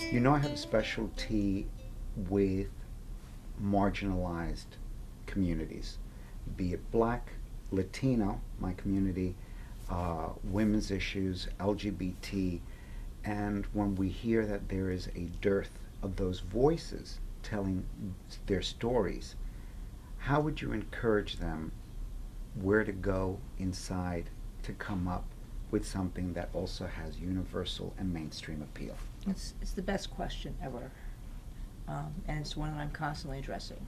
You know, I have a specialty with marginalized communities, be it Black, Latino, my community, women's issues, LGBT, and when we hear that there is a dearth of those voices telling their stories, how would you encourage them where to go inside to come up with something that also has universal and mainstream appeal? It's the best question ever, and it's one that I'm constantly addressing.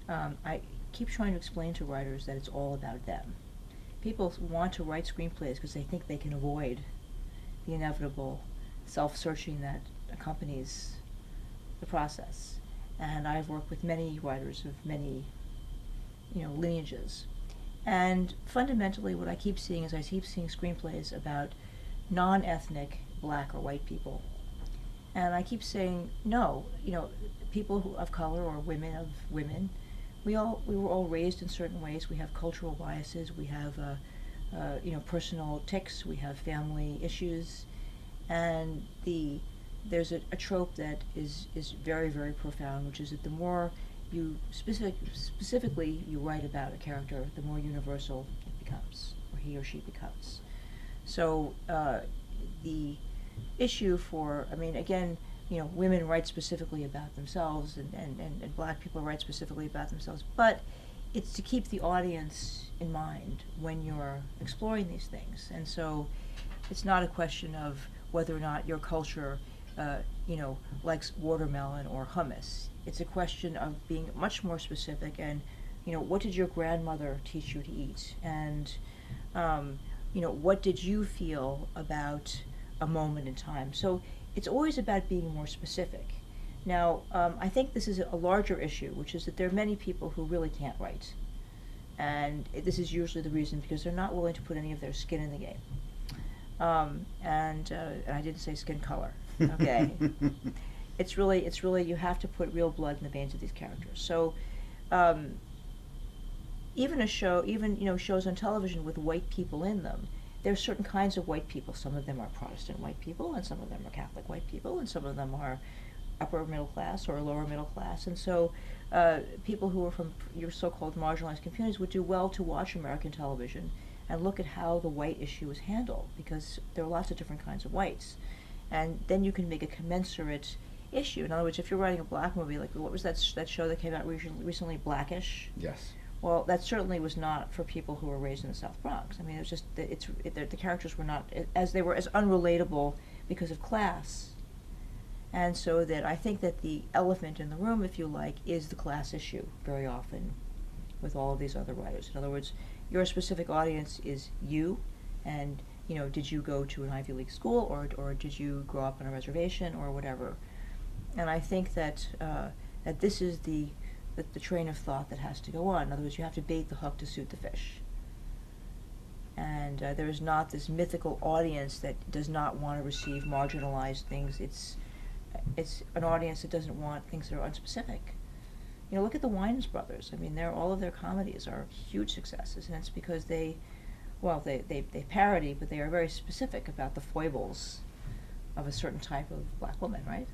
I keep trying to explain to writers that it's all about them. People want to write screenplays because they think they can avoid the inevitable self-searching that accompanies the process. And I've worked with many writers of many, lineages. And fundamentally, what I keep seeing is I keep seeing screenplays about non-ethnic Black or white people. And I keep saying, no, people of color or women, we were all raised in certain ways. We have cultural biases. We have, personal tics. We have family issues, and there's a trope that is very, very profound, which is that the more you specifically you write about a character, the more universal it becomes, or he or she becomes. So the issue again, women write specifically about themselves, and Black people write specifically about themselves, but it's to keep the audience in mind when you're exploring these things. And so it's not a question of whether or not your culture likes watermelon or hummus. It's a question of being much more specific and, what did your grandmother teach you to eat? And, what did you feel about a moment in time? So it's always about being more specific. Now, I think this is a larger issue, which is that there are many people who really can't write. And this is usually the reason because they're not willing to put any of their skin in the game. And I didn't say skin color, okay? It's really, you have to put real blood in the veins of these characters. So, even shows on television with white people in them, there are certain kinds of white people. Some of them are Protestant white people, and some of them are Catholic white people, and some of them are upper middle class or lower middle class. And so people who are from your so-called marginalized communities would do well to watch American television and look at how the white issue is handled, because there are lots of different kinds of whites. And then you can make a commensurate issue. In other words, if you're writing a Black movie, like what was that show that came out recently, Blackish? Yes. Well, that certainly was not for people who were raised in the South Bronx. I mean, it was just the characters were not as unrelatable because of class, and so that I think that the elephant in the room, if you like, is the class issue very often with all of these other writers. In other words, your specific audience is you, and did you go to an Ivy League school or did you grow up on a reservation or whatever? And I think that that this is the train of thought that has to go on. In other words, you have to bait the hook to suit the fish. And there is not this mythical audience that does not want to receive marginalized things. It's an audience that doesn't want things that are unspecific. Look at the Wayans brothers. I mean, all of their comedies are huge successes, and it's because they parody, but they are very specific about the foibles of a certain type of Black woman, right?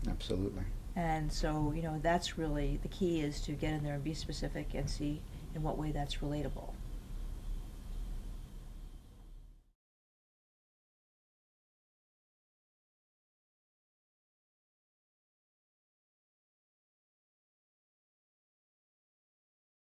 Absolutely. And so, that's really the key, is to get in there and be specific and see in what way that's relatable.